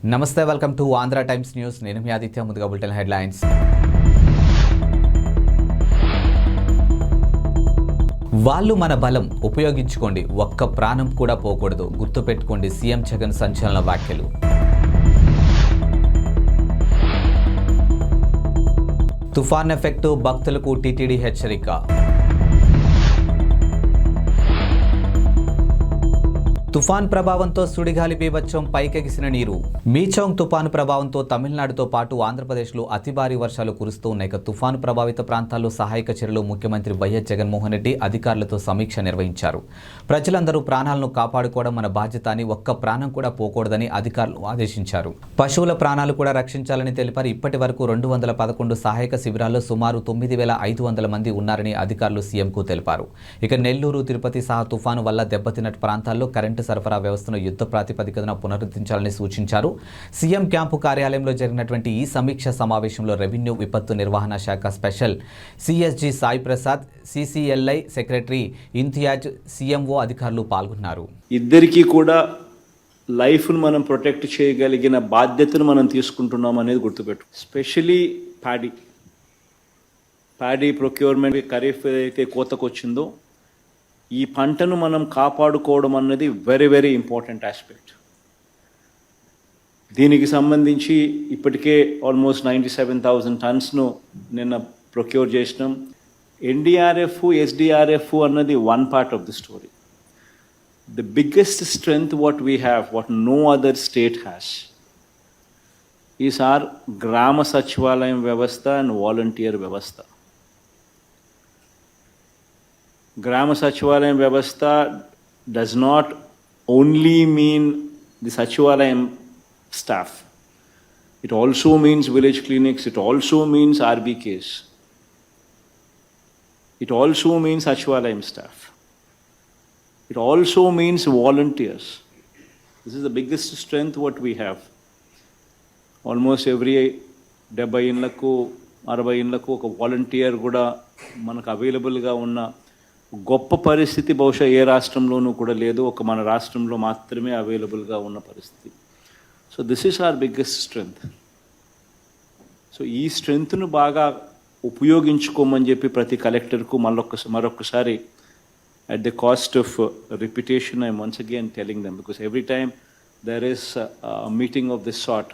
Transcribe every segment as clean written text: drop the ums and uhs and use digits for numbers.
నమస్తే, welcome to Andhra times news. నేను మీ ఆదిత్య. ముందుగా బులెటిన్ హెడ్లైన్స్. వాళ్ళు మన బలం ఉపయోగించుకోండి, ఒక్క ప్రాణం కూడా పోకూడదు, గుర్తుపెట్టుకోండి సీఎం జగన్ సంచలన వ్యాఖ్యలు. తుఫాన్ ఎఫెక్టు, భక్తులకు టీటీడీ హెచ్చరిక. తుఫాన్ ప్రభావంతో సుడిగాలి బీభత్సం, పైకెగిసిన నీరు. మీచౌంగ్ తుఫాను ప్రభావంతో తమిళనాడుతో పాటు ఆంధ్రప్రదేశ్లో అతి భారీ వర్షాలు కురుస్తూ ఉన్నాయి. తుఫాను ప్రభావిత ప్రాంతాల్లో సహాయక చర్యలు ముఖ్యమంత్రి వైఎస్ జగన్మోహన్ రెడ్డి అధికారులతో సమీక్ష నిర్వహించారు. ప్రజలందరూ ప్రాణాలను కాపాడుకోవడం మన బాధ్యత అని, ఒక్క ప్రాణం కూడా పోకూడదని అధికారులు ఆదేశించారు. పశువుల ప్రాణాలు కూడా రక్షించాలని తెలిపారు. ఇప్పటి వరకు 211 సహాయక శిబిరాల్లో సుమారు 9,500 మంది ఉన్నారని అధికారులు సీఎంకు తెలిపారు. ఇక నెల్లూరు, తిరుపతి సహా తుఫాను వల్ల దెబ్బతిన్న ప్రాంతాల్లో కరెంటు సరఫరా వ్యవస్థను యుద్ధ ప్రాతిపదికన పునరుద్ధరించాలని సూచించారు. సీఎం క్యాంపు కార్యాలయంలో జరిగినటువంటి ఈ సమీక్ష సమావేశంలో రెవెన్యూ విపత్తు నిర్వహణ శాఖ special CSG Sai Prasad, CCLI secretary Imtiaz, CMO అధికారులు పాల్గొన్నారు. ఇద్దరికీ కూడా లైఫ్ను మనం ప్రొటెక్ట్ చేయగలిగిన బాధ్యతను మనం తీసుకుంటున్నాం అనేది గుర్తుపెట్టు. స్పెషలీ ప్యాడీ ప్రొక్యూర్మెంట్, ఖరీఫ్ ఏదైతే కోతకు వచ్చిందో ఈ పంటను మనం కాపాడుకోవడం అన్నది వెరీ వెరీ ఇంపార్టెంట్ ఆస్పెక్ట్. దీనికి సంబంధించి ఇప్పటికే ఆల్మోస్ట్ 97,000 టన్స్ను నిన్న ప్రొక్యూర్ చేసినాం. ఎన్డీఆర్ఎఫ్, ఎస్డీఆర్ఎఫ్ అన్నది one part of the story. The biggest strength what we have, what no other state has, is our Grama Sachivalayam వ్యవస్థ అండ్ వాలంటీర్ వ్యవస్థ. Grama Sachivalayam Vyavastha does not only mean the Sachivalayam staff. It also means village clinics, it also means RBKs. It also means Sachivalayam staff. It also means volunteers. This is the biggest strength what we have. Almost every 70 inlaku 60 inlaku oka volunteer kuda manaku available ga unna గొప్ప పరిస్థితి బహుశా ఏ రాష్ట్రంలోనూ కూడా లేదు. ఒక మన రాష్ట్రంలో మాత్రమే అవైలబుల్గా ఉన్న పరిస్థితి. So this is our biggest strength. So ఈ స్ట్రెంగ్త్ను బాగా ఉపయోగించుకోమని చెప్పి ప్రతి కలెక్టర్కు మరొకసారి at the cost of repetition I'm once again telling them, because every time there is a meeting of this sort,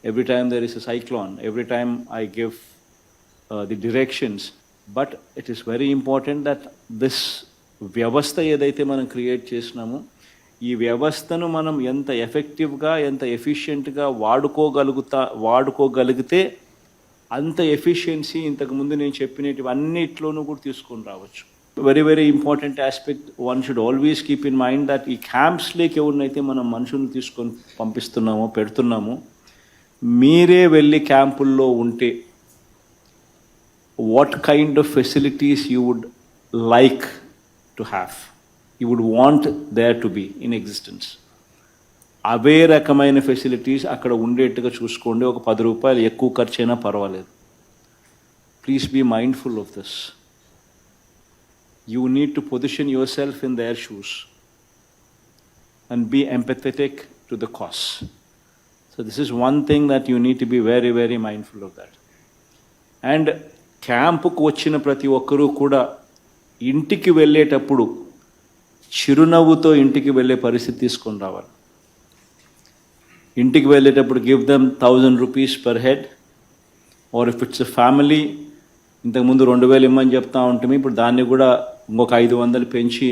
every time there is a cyclone, every time I give the directions, but it is very important that this వ్యవస్థ ఏదైతే మనం create చేసినామో ఈ వ్యవస్థను మనం ఎంత ఎఫెక్టివ్గా, ఎంత ఎఫిషియెంట్గా వాడుకోగలిగితే అంత ఎఫిషియన్సీ ఇంతకుముందు నేను చెప్పినవి అన్నిట్లోనూ కూడా తీసుకొని రావచ్చు. Very very important aspect. One should always keep in mind that ఈ క్యాంప్స్లోకి ఎవరినైతే మనం మనుషులను తీసుకొని పెడుతున్నామో మీరే వెళ్ళి క్యాంపుల్లో ఉంటే what kind of facilities you would like to have, you would want there to be in existence. అవే రకమైన ఫెసిలిటీస్ అక్కడ ఉండేట్టుగా చూసుకోండి. ఒక 10 రూపాయలు ఎక్కువ ఖర్చు అయినా పర్వాలేదు. Please be mindful of this. You need to position yourself in their shoes and be empathetic to the cause. So this is one thing that you need to be very very mindful of that. And క్యాంపుకు వచ్చిన ప్రతి ఒక్కరూ కూడా ఇంటికి వెళ్ళేటప్పుడు చిరునవ్వుతో ఇంటికి వెళ్ళే పరిస్థితి తీసుకొని రావాలి. ఇంటికి వెళ్ళేటప్పుడు give them 1,000 rupees per head, or if it's a family, ఇంతకుముందు 2,000 ఇమ్మని చెప్తా ఉంటుంది, ఇప్పుడు దాన్ని కూడా ఇంకొక 500 పెంచి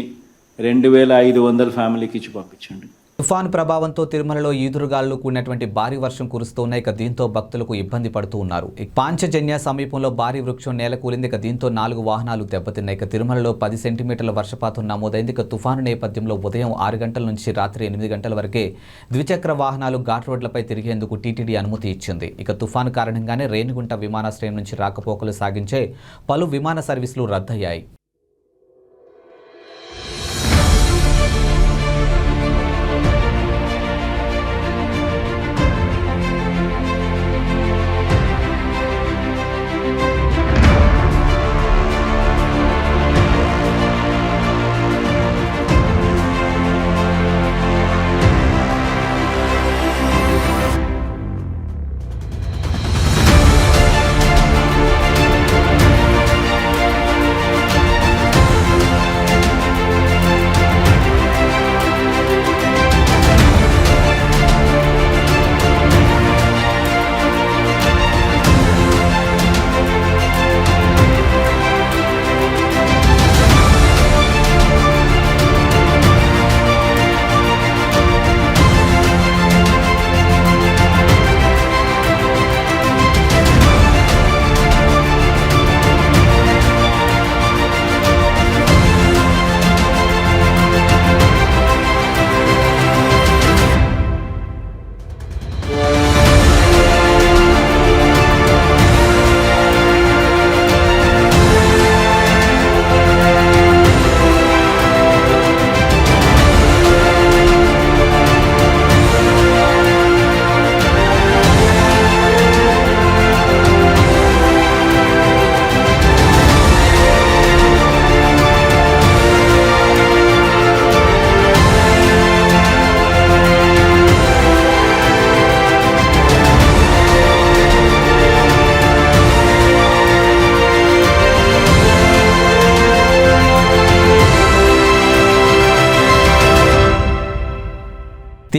2,500 ఫ్యామిలీకి ఇచ్చి పంపించండి. తుఫాను ప్రభావంతో తిరుమలలో ఈదురుగాలు కూడినటువంటి భారీ వర్షం కురుస్తున్నాయి. దీంతో భక్తులకు ఇబ్బంది పడుతూ ఉన్నారు. పాంచజన్య సమీపంలో భారీ వృక్షం నేలకూలింది. దీంతో 4 వాహనాలు దెబ్బతిన్నాయి. తిరుమలలో 10 సెంటీమీటర్ల వర్షపాతం నమోదైంది. తుఫాను నేపథ్యంలో ఉదయం 6 గంటల నుంచి రాత్రి 8 గంటల వరకే ద్విచక్ర వాహనాలు ఘాట్ రోడ్లపై తిరిగేందుకు టీటీడీ అనుమతి ఇచ్చింది. తుఫాను కారణంగానే రేణిగుంట విమానాశ్రయం నుంచి రాకపోకలు సాగించే పలు విమాన సర్వీసులు రద్దయ్యాయి.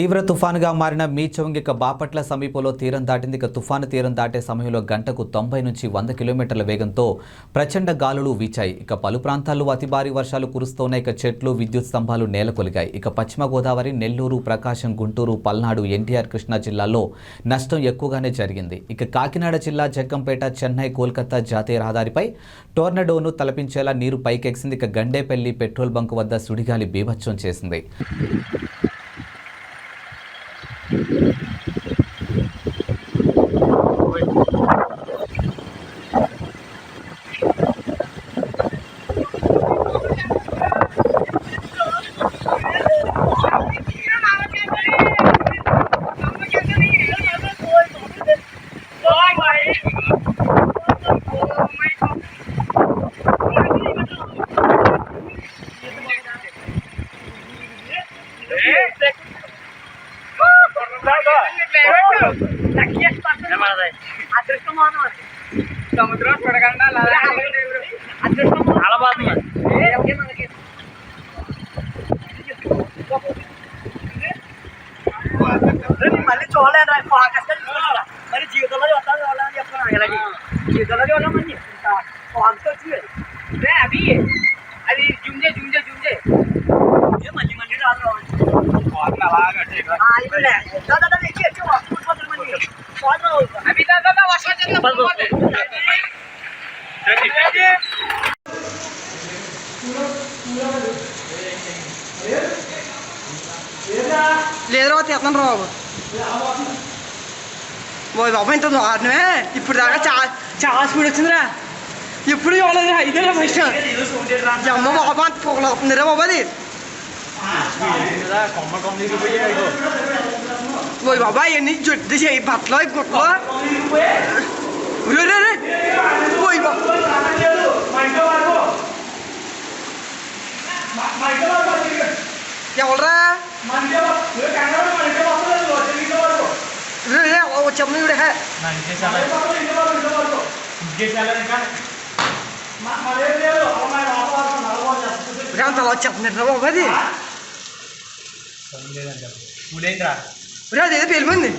తీవ్ర తుఫానుగా మారిన మీచౌంగ్ ఇక బాపట్ల సమీపంలో తీరం దాటింది. ఇక తుఫాను తీరం దాటే సమయంలో గంటకు 90 నుంచి 100 కిలోమీటర్ల వేగంతో ప్రచండ గాలులు వీచాయి. ఇక పలు ప్రాంతాల్లో అతి భారీ వర్షాలు కురుస్తున్నాయి. ఇక చెట్లు, విద్యుత్ స్తంభాలు నేలకొలిగాయి. ఇక పశ్చిమ గోదావరి, నెల్లూరు, ప్రకాశం, గుంటూరు, పల్నాడు, ఎన్టీఆర్, కృష్ణా జిల్లాల్లో నష్టం ఎక్కువగానే జరిగింది. ఇక కాకినాడ జిల్లా జగ్గంపేట, చెన్నై, కోల్కతా జాతీయ రహదారిపై టోర్నడోను తలపించేలా నీరు పైకెక్సింది. ఇక గండేపల్లి పెట్రోల్ బంక్ వద్ద సుడిగాలి బీభత్సం చేసింది. సముద్రం చూడకుండా చాలా బాగుంది. మళ్ళీ చూడలేదు ఫోకస్ మరి జీవితంలో చూస్తాను చూడాలని చెప్తున్నాను. ఇలాగే జీవితంలో చూడమని ఫోకస్ వచ్చింది అవి అది జుంజే జుంజే జుంజే మళ్ళీ మళ్ళీ రాదు అవి లేదు రా తీస్తాను రా బాబు. ఓ బాబు ఇంత దారుణమే. ఇప్పుడు దాకా చాలా స్పీడ్ వచ్చిందిరా. ఎప్పుడు చూడలేదురా. ఇదేరా ఫస్ట్ అమ్మ బాబు అంత పొగలు అవుతుందిరా బాబు. అది ఓ బాబా ఎన్ని జుట్టు చేయి బట్టలు గుట్టలు ఓయ్ ఎవరా వచ్చాము ఇవిడే అంత అలా వచ్చేస్తున్నారు బాబు. అది అదేదో పేలిపోయింది.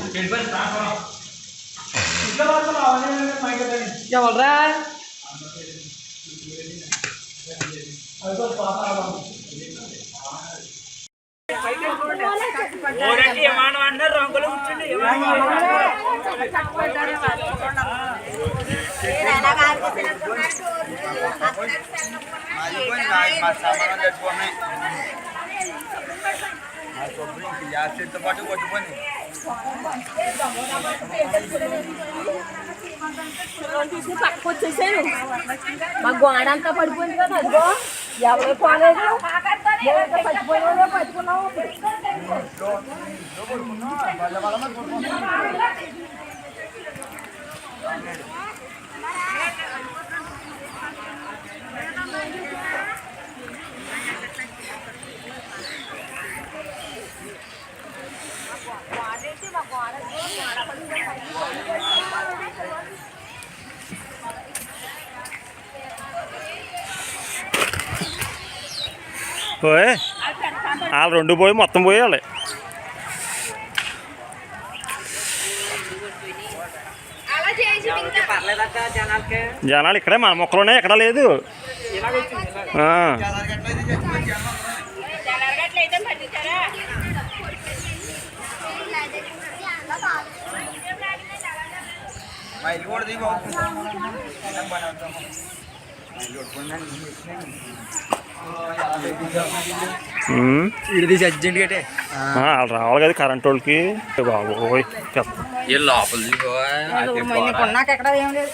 ఎవరా రంగులు కూర్చుండి పాటు కొట్టుకొని తీసుకుని పక్కకు వచ్చేసాను. మా గోడ అంతా పడిపోయింది కదా. అదిగో ఎవరో పోలేదు. పడిపోయినా పట్టుకున్నాము. పోయి వాళ్ళు రెండు పోయి మొత్తం పోయాలి. జనాలు ఇక్కడే మన మొక్కలోనే ఎక్కడ లేదు. అర్జెంట్ గట్టే వాళ్ళు రావాలి కదా కరెంట్ వాళ్ళకి. బాబోయ్ నాకు ఎక్కడ ఏం లేదు.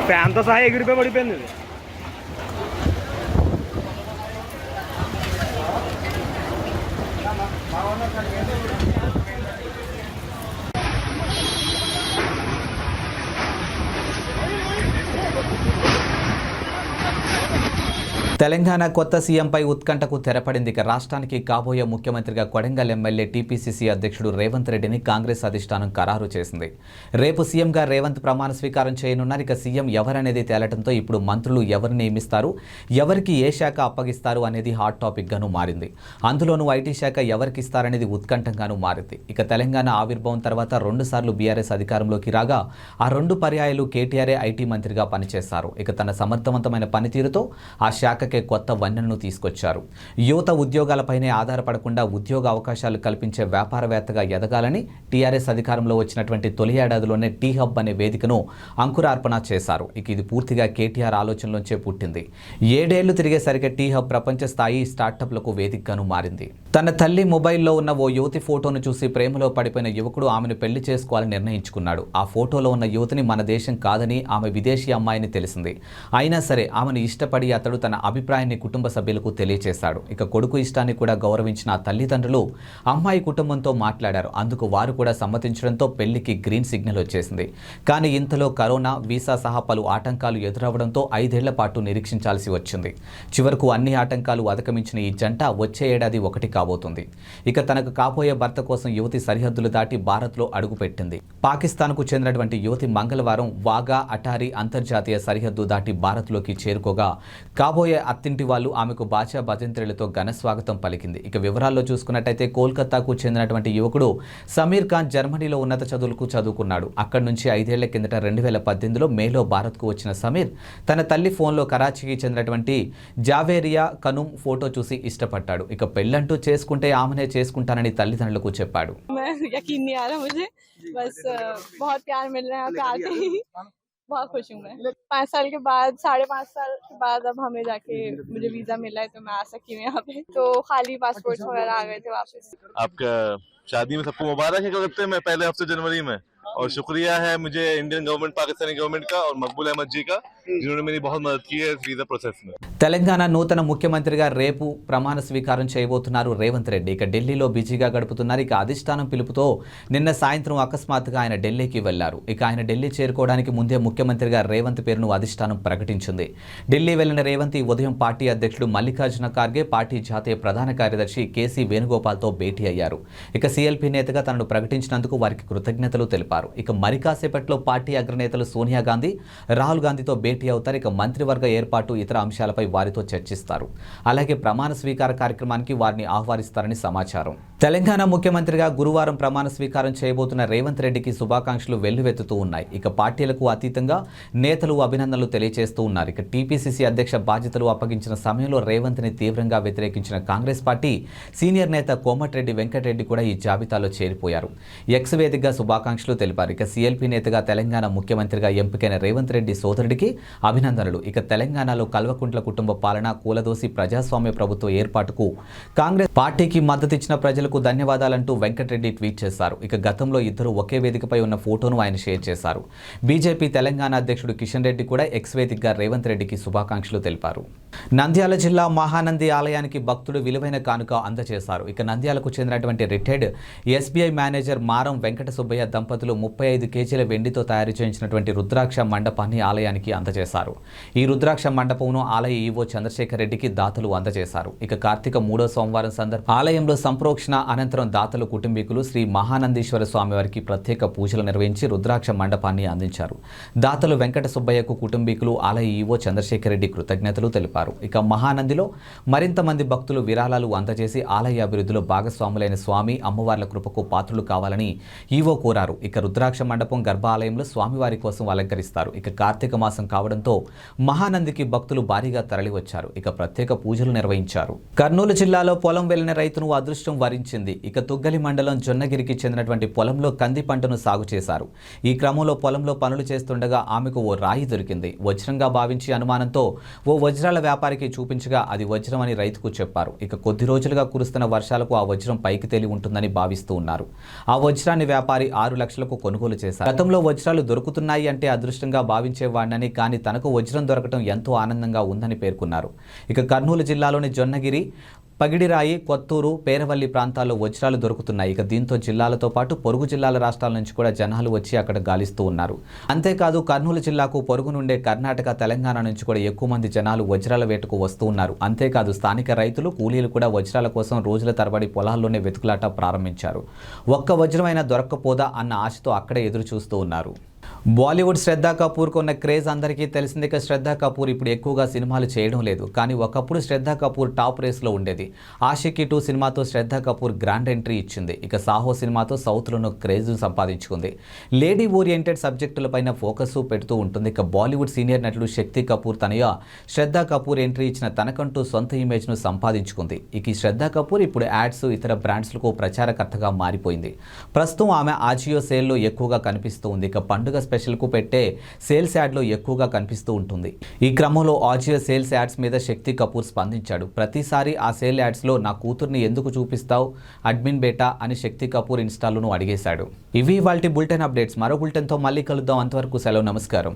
ఫ్యాన్తో సహా ఎగిరిపోయి పడిపోయింది. తెలంగాణ కొత్త సీఎంపై ఉత్కంఠకు తెరపడింది. ఇక రాష్ట్రానికి కాబోయే ముఖ్యమంత్రిగా కొడంగల్ ఎమ్మెల్యే టీపీసీసీ అధ్యక్షుడు రేవంత్ రెడ్డిని కాంగ్రెస్ అధిష్టానం ఖరారు చేసింది. రేపు సీఎంగా రేవంత్ ప్రమాణ స్వీకారం చేయనున్నారు. ఇక సీఎం ఎవరనేది తేలటంతో ఇప్పుడు మంత్రులు ఎవరిని నియమిస్తారు, ఎవరికి ఏ శాఖ అప్పగిస్తారు అనేది హాట్ టాపిక్గాను మారింది. అందులోనూ ఐటీ శాఖ ఎవరికి ఇస్తారనేది ఉత్కంఠంగాను మారింది. ఇక తెలంగాణ ఆవిర్భావం తర్వాత 2 సార్లు బీఆర్ఎస్ అధికారంలోకి రాగా ఆ 2 పర్యాయాలు కేటీఆర్ఏ ఐటీ మంత్రిగా పనిచేశారు. ఇక తన సమర్థవంతమైన పనితీరుతో ఆ శాఖ కొత్త వన్నెలను తీసుకొచ్చారు. యువత ఉద్యోగాలపైనే ఆధారపడకుండా ఉద్యోగ అవకాశాలు కల్పించే వ్యాపారవేత్తగా ఎదగాలని టీఆర్ఎస్ అధికారంలో వచ్చినటువంటి తొలి ఏడాదిలోనే టీ హబ్ అనే వేదికను అంకురార్పణ చేశారు. ఇక ఇది పూర్తిగా కేటీఆర్ ఆలోచనలోంచే పుట్టింది. 7 ఏళ్లు తిరిగేసరికి టీ హబ్ ప్రపంచ స్థాయి స్టార్టప్లకు వేదికగాను మారింది. తన తల్లి మొబైల్లో ఉన్న ఓ యువతి ఫోటోను చూసి ప్రేమలో పడిపోయిన యువకుడు ఆమెను పెళ్లి చేసుకోవాలని నిర్ణయించుకున్నాడు. ఆ ఫోటోలో ఉన్న యువతిని మన దేశం కాదని, ఆమె విదేశీ అమ్మాయిని తెలిసింది. అయినా సరే ఆమెను ఇష్టపడి అతడు తన అభిప్రాయాన్ని కుటుంబ సభ్యులకు తెలియజేశాడు. ఇక కొడుకు ఇష్టాన్ని కూడా గౌరవించిన ఆ తల్లిదండ్రులు అమ్మాయి కుటుంబంతో మాట్లాడారు. అందుకు వారు కూడా సమ్మతించడంతో పెళ్లికి గ్రీన్ సిగ్నల్ వచ్చేసింది. కానీ ఇంతలో కరోనా, వీసా సహా పలు ఆటంకాలు ఎదురవడంతో 5 ఏళ్ల పాటు నిరీక్షించాల్సి వచ్చింది. చివరకు అన్ని ఆటంకాలు అధిగమించిన ఈ జంట వచ్చే ఏడాది ఒకటి కాబోతుంది. ఇక తనకు కాబోయే భర్త కోసం యువతి సరిహద్దులు దాటి భారత్లో అడుగుపెట్టింది. పాకిస్తాన్కు చెందినటువంటి యువతి మంగళవారం వాగా అటారీ అంతర్జాతీయ సరిహద్దు దాటి భారత్లోకి చేరుకోగా కాబోయే అత్తింటి వాళ్ళు ఆమెకు బాచా భజంత్రులతో ఘన స్వాగతం పలికింది. ఇక వివరాల్లో చూసుకున్నట్టయితే కోల్కతాకు చెందినటువంటి యువకుడు సమీర్ ఖాన్ జర్మనీలో ఉన్నత చదువులకు చదువుకున్నాడు. అక్కడి నుంచి 5 ఏళ్ల కిందట 2018లో మేలో భారత్కు వచ్చిన సమీర్ తన తల్లి ఫోన్లో కరాచీకి చెందినటువంటి జావేరియా కనుమ్ ఫోటో చూసి ఇష్టపడ్డాడు. ఇక పెళ్ళంటూ చేసుకుంటే ఆమెనే చేసుకుంటానని తల్లిదండ్రులకు చెప్పాడు. बहुत खुश हूँ मैं। 5 साल के बाद 5.5 साल के बाद अब हमें जाके मुझे वीजा मिला है तो मैं आ सकी हूँ यहाँ पे। तो खाली पासपोर्ट वगैरह आ गए थे वापस। आपका शादी में सबको मुबारक है करते हैं मैं पहले हफ्ते जनवरी में, और शुक्रिया है मुझे इंडियन गवर्नमेंट, पाकिस्तानी गवर्नमेंट का और मकबूल अहमद जी का, जिन्होंने मेरी बहुत मदद की है इस वीजा प्रोसेस में। తెలంగాణ నూతన ముఖ్యమంత్రిగా రేపు ప్రమాణ స్వీకారం చేయబోతున్నారు రేవంత్ రెడ్డి. ఇక ఢిల్లీలో బిజీగా గడుపుతున్నారు. ఇక అధిష్టానం పిలుపుతో నిన్న సాయంత్రం అకస్మాత్తుగా ఆయన ఢిల్లీకి వెళ్లారు. ఇక ఆయన ఢిల్లీ చేరుకోవడానికి ముందే ముఖ్యమంత్రిగా రేవంత్ పేరును అధిష్టానం ప్రకటించింది. ఢిల్లీ వెళ్లిన రేవంత్ ఈ ఉదయం పార్టీ అధ్యక్షుడు మల్లికార్జున ఖార్గే, పార్టీ జాతీయ ప్రధాన కార్యదర్శి కేసీ వేణుగోపాల్తో భేటీ అయ్యారు. ఇక సీఎల్పీ నేతగా తనను ప్రకటించినందుకు వారికి కృతజ్ఞతలు తెలిపారు. ఇక మరి కాసేపట్లో పార్టీ అగ్రనేతలు సోనియా గాంధీ, రాహుల్ గాంధీతో భేటీ అవుతారు. ఇక మంత్రివర్గ ఏర్పాటు, ఇతర అంశాలపై వారితో చర్చిస్తారు. అలాగే ప్రమాణ స్వీకార కార్యక్రమానికి వారిని ఆహ్వానిస్తారని సమాచారం. తెలంగాణ ముఖ్యమంత్రిగా గురువారం ప్రమాణ స్వీకారం చేయబోతున్న రేవంత్ రెడ్డికి శుభాకాంక్షలు వెల్లువెత్తుతూ ఉన్నాయి. ఇక పార్టీలకు అతీతంగా నేతలు అభినందనలు తెలియజేస్తూ ఉన్నారు. ఇక టీపీసీసీ అధ్యక్ష బాధ్యతలు అప్పగించిన సమయంలో రేవంత్ని తీవ్రంగా వ్యతిరేకించిన కాంగ్రెస్ పార్టీ సీనియర్ నేత కోమటిరెడ్డి వెంకటరెడ్డి కూడా ఈ జాబితాలో చేరిపోయారు. ఎక్స్ వేదికగా శుభాకాంక్షలు తెలిపారు. ఇక సీఎల్పీ నేతగా తెలంగాణ ముఖ్యమంత్రిగా ఎంపికైన రేవంత్ రెడ్డి సోదరుడికి అభినందనలు. ఇక తెలంగాణలో కల్వకుంట్ల కుటుంబ పాలన కూలదోసి ప్రజాస్వామ్య ప్రభుత్వ ఏర్పాటుకు కాంగ్రెస్ పార్టీకి మద్దతిచ్చిన ప్రజలకు ధన్యవాదాలంటూ వెంకటరెడ్డి ట్వీట్ చేశారు. ఇక గతంలో ఇద్దరు ఒకే వేదికపై ఉన్న ఫోటోను ఆయన షేర్ చేశారు. బీజేపీ తెలంగాణ అధ్యక్షుడు కిషన్ రెడ్డి కూడా ఎక్స్ వేదికగా రేవంత్ రెడ్డికి శుభాకాంక్షలు తెలిపారు. నంద్యాల జిల్లా మహానంది ఆలయానికి భక్తుడు విలువైన కానుక అందజేశారు. ఇక నంద్యాలకు చెందినటువంటి రిటైర్డ్ ఎస్బీఐ మేనేజర్ మారం వెంకట సుబ్బయ్య దంపతులు 35 కేజీల వెండితో తయారు చేయించినటువంటి రుద్రాక్ష మండపాన్ని ఆలయానికి అందజేశారు. ఈ రుద్రాక్ష మండపంను ఆలయ ఈవో చంద్రశేఖర్ రెడ్డికి దాతలు అందజేశారు. ఇక కార్తీక 3వ సోమవారం సందర్భంగా ఆలయంలో సంప్రోక్షణ అనంతరం దాతలు కుటుంబీకులు శ్రీ మహానందీశ్వర స్వామివారికి ప్రత్యేక పూజలు నిర్వహించి రుద్రాక్ష మండపాన్ని అందించారు. దాతలు వెంకట సుబ్బయ్యకు కుటుంబీకులు ఆలయ ఈవో చంద్రశేఖర్ రెడ్డి కృతజ్ఞతలు తెలిపారు. ఇక మహానందిలో మరింత మంది భక్తులు విరాళాలు అందజేసి ఆలయ అభివృద్ధిలో భాగస్వాములైన స్వామి అమ్మవార్ల కృపకు పాత్రులు కావాలని ఈవో కోరారు. ఇక రుద్రాక్ష మండపం గర్భాలయంలో స్వామివారి కోసం అలంకరిస్తారు. ఇక కార్తీక మాసం కావడంతో మహానందికి భక్తులు భారీగా తరలివచ్చారు. ఇక ప్రత్యేక పూజలు నిర్వహించారు. కర్నూలు జిల్లాలో పొలం వెళ్లిన రైతును అదృష్టం వరించింది. ఇక తుగ్గలి మండలం జొన్నగిరికి చెందినటువంటి పొలంలో కంది పంటను సాగు చేశారు. ఈ క్రమంలో పొలంలో పనులు చేస్తుండగా ఆమెకు ఓ రాయి దొరికింది. వజ్రంగా భావించి అనుమానంతో ఓ వజ్రాల వ్యాపారికి చూపించగా అది వజ్రం అని రైతుకు చెప్పారు. ఇక కొద్ది రోజులుగా కురుస్తున్న వర్షాలకు ఆ వజ్రం పైకి తేలి ఉంటుందని భావిస్తూ ఉన్నారు. ఆ వజ్రాన్ని వ్యాపారి 6 లక్షలకు కొనుగోలు చేశారు. గతంలో వజ్రాలు దొరుకుతున్నాయి అంటే అదృష్టంగా భావించేవాడినని, కానీ తనకు వజ్రం దొరకటం ఎంతో ఆనందంగా ఉందని పేర్కొన్నారు. ఇక కర్నూలు జిల్లాలోని జొన్నగిరి పగిడిరాయి, కొత్తూరు, పేరవల్లి ప్రాంతాల్లో వజ్రాలు దొరుకుతున్నాయి. ఇక దీంతో జిల్లాలతో పాటు పొరుగు జిల్లాల రాష్ట్రాల నుంచి కూడా జనాలు వచ్చి అక్కడ గాలిస్తూ ఉన్నారు. అంతేకాదు కర్నూలు జిల్లాకు పొరుగు నుండే కర్ణాటక, తెలంగాణ నుంచి కూడా ఎక్కువ మంది జనాలు వజ్రాల వేటకు వస్తూ ఉన్నారు. అంతేకాదు స్థానిక రైతులు, కూలీలు కూడా వజ్రాల కోసం రోజుల తరబడి పొలాల్లోనే వెతుకులాట ప్రారంభించారు. ఒక్క వజ్రమైనా దొరక్కపోదా అన్న ఆశతో అక్కడే ఎదురు చూస్తూ ఉన్నారు. బాలీవుడ్ శ్రద్ధా కపూర్కు ఉన్న క్రేజ్ అందరికీ తెలిసింది. ఇక శ్రద్ధా కపూర్ ఇప్పుడు ఎక్కువగా సినిమాలు చేయడం లేదు. కానీ ఒకప్పుడు శ్రద్ధా కపూర్ టాప్ రేస్లో ఉండేది. ఆషికీ 2 సినిమాతో శ్రద్ధా కపూర్ గ్రాండ్ ఎంట్రీ ఇచ్చింది. ఇక సాహో సినిమాతో సౌత్లోనూ క్రేజ్ సంపాదించుకుంది. లేడీ ఓరియంటెడ్ సబ్జెక్టులపైన ఫోకస్ పెడుతూ ఉంటుంది. ఇక బాలీవుడ్ సీనియర్ నటుడు శక్తి కపూర్ తనయ శ్రద్ధా కపూర్ ఎంట్రీ ఇచ్చిన తనకంటూ సొంత ఇమేజ్ను సంపాదించుకుంది. ఇక ఈ శ్రద్ధా కపూర్ ఇప్పుడు యాడ్స్, ఇతర బ్రాండ్స్లకు ప్రచారకర్తగా మారిపోయింది. ప్రస్తుతం ఆమె ఆజియో సేల్లో ఎక్కువగా కనిపిస్తూ ఉంది. ఇక పండుగ స్పెషల్కు పెట్టే సేల్స్ యాడ్లో ఎక్కువగా కనిపిస్తూ ఉంటుంది. ఈ క్రమంలో ఆజియో సేల్స్ యాడ్స్ మీద శక్తి కపూర్ స్పందించాడు. ప్రతిసారి ఆ సేల్ యాడ్స్లో నా కూతుర్ని ఎందుకు చూపిస్తావు అడ్మిన్ బేటా అని శక్తి కపూర్ ఇన్స్టాలోనూ అడిగేశాడు. ఇవి ఇవాల్టి బులెటిన్ అప్డేట్స్. మరో బులెటిన్తో మళ్ళీ కలుద్దాం. అంతవరకు సెలవు, నమస్కారం.